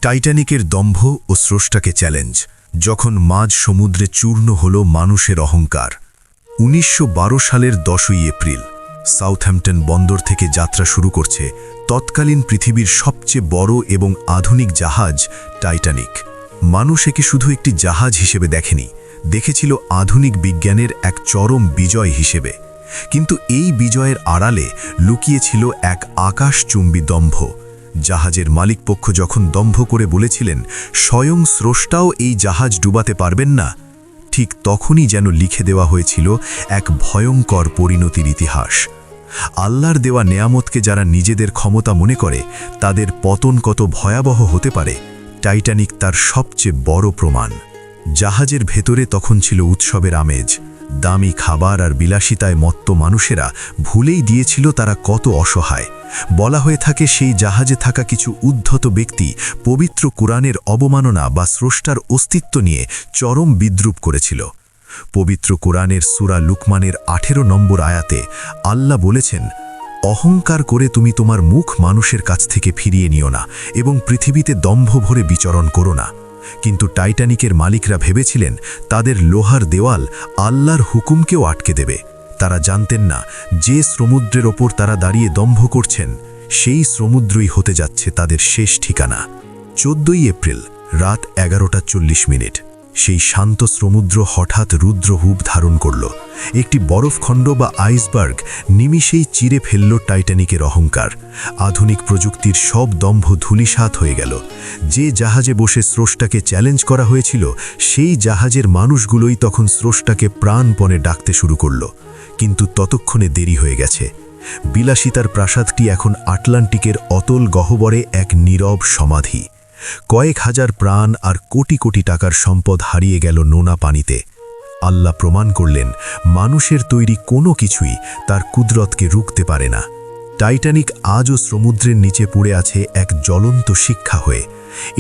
টাইটানিকের দম্ভ ও স্রষ্টাকে চ্যালেঞ্জ, যখন মাঝ সমুদ্রে চূর্ণ হল মানুষের অহংকার। ১৯১২ সালের ১০ই এপ্রিল সাউথহ্যাম্পটন বন্দর থেকে যাত্রা শুরু করছে তৎকালীন পৃথিবীর সবচেয়ে বড় এবং আধুনিক জাহাজ টাইটানিক। মানুষ একে শুধু একটি জাহাজ হিসেবে দেখেনি, দেখেছিল আধুনিক বিজ্ঞানের এক চরম বিজয় হিসেবে। কিন্তু এই বিজয়ের আড়ালে লুকিয়েছিল এক আকাশচুম্বী দম্ভ। জাহাজের মালিকপক্ষ যখন দম্ভ করে বলেছিলেন স্বয়ং স্রষ্টাও এই জাহাজ ডুবাতে পারবেন না, ঠিক তখনই যেন লিখে দেওয়া হয়েছিল এক ভয়ঙ্কর পরিণতির ইতিহাস। আল্লাহর দেওয়া নেয়ামতকে যারা নিজেদের ক্ষমতা মনে করে, তাদের পতন কত ভয়াবহ হতে পারে, টাইটানিক তার সবচেয়ে বড় প্রমাণ। জাহাজের ভেতরে তখন ছিল উৎসবের আমেজ, দামি খাবার আর বিলাসিতায় মত্ত মানুষেরা ভুলেই দিয়েছিল তারা কত অসহায়। বলা হয়ে থাকে সেই জাহাজে থাকা কিছু উদ্ধত ব্যক্তি পবিত্র কুরআনের অবমাননা বা স্রষ্টার অস্তিত্ব নিয়ে চরম বিদ্রূপ করেছিল। পবিত্র কুরআনের সূরা লুকমানের ১৮ নম্বর আয়াতে আল্লাহ বলেছেন, অহংকার করে তুমি তোমার মুখ মানুষের কাছ থেকে ফিরিয়ে নিও না এবং পৃথিবীতে দম্ভ ভরে বিচরণ করো না। কিন্তু টাইটানিকের মালিকরা ভেবেছিলেন তাদের লোহার দেওয়াল আল্লাহর হুকুমকেও আটকে দেবে। তারা জানতেন না যে সমুদ্রের ওপর তারা দাঁড়িয়ে দম্ভ করছেন, সেই সমুদ্রই হতে যাচ্ছে তাদের শেষ ঠিকানা। ১৪ই এপ্রিল রাত ১১:৪০। সেই শান্ত সমুদ্র হঠাৎ রুদ্ররূপ ধারণ করল। একটি বরফখণ্ড বা আইসবার্গ নিমিষেই চিরে ফেলল টাইটানিকের অহংকার। আধুনিক প্রযুক্তির সব দম্ভ ধূলিসাৎ হয়ে গেল। যে জাহাজে বসে স্রষ্টাকে চ্যালেঞ্জ করা হয়েছিল, সেই জাহাজের মানুষগুলোই তখন স্রষ্টাকে প্রাণপণে ডাকতে শুরু করল। কিন্তু ততক্ষণে দেরি হয়ে গেছে। বিলাসিতার প্রাসাদটি এখন আটলান্টিকের অতল গহ্বরে এক নীরব সমাধি। কয়েক হাজার প্রাণ আর কোটি কোটি টাকার সম্পদ হারিয়ে গেল নোনা পানিতে। আল্লাহ প্রমাণ করলেন মানুষের তৈরি কোনো কিছুই তার কুদরতকে রুখতে পারে না। টাইটানিক আজও সমুদ্রের নিচে পড়ে আছে এক জ্বলন্ত শিক্ষা হয়ে।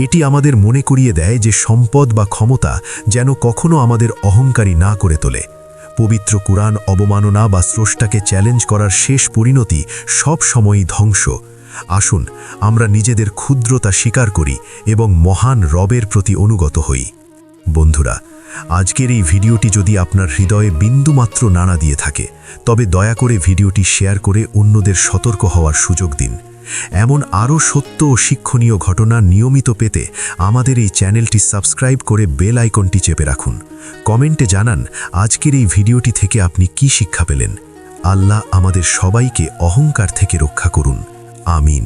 এটি আমাদের মনে করিয়ে দেয় যে সম্পদ বা ক্ষমতা যেন কখনো আমাদের অহংকারী না করে তোলে। পবিত্র কুরআন অবমাননা বা স্রষ্টাকে চ্যালেঞ্জ করার শেষ পরিণতি সব সময়ই ধ্বংস। আসুন আমরা নিজেদের ক্ষুদ্রতা স্বীকার করি এবং মহান রবের প্রতি অনুগত হই। বন্ধুরা, আজকের এই ভিডিওটি যদি আপনার হৃদয়ে বিন্দুমাত্র নাড়া দিয়ে থাকে, তবে দয়া করে ভিডিওটি শেয়ার করে অন্যদের সতর্ক হওয়ার সুযোগ দিন। এমন আরও সত্য ও শিক্ষণীয় ঘটনা নিয়মিত পেতে আমাদের এই চ্যানেলটি সাবস্ক্রাইব করে বেল আইকনটি চেপে রাখুন। কমেন্টে জানান আজকের এই ভিডিওটি থেকে আপনি কি শিক্ষা পেলেন। আল্লাহ আমাদের সবাইকে অহংকার থেকে রক্ষা করুন। আমিন।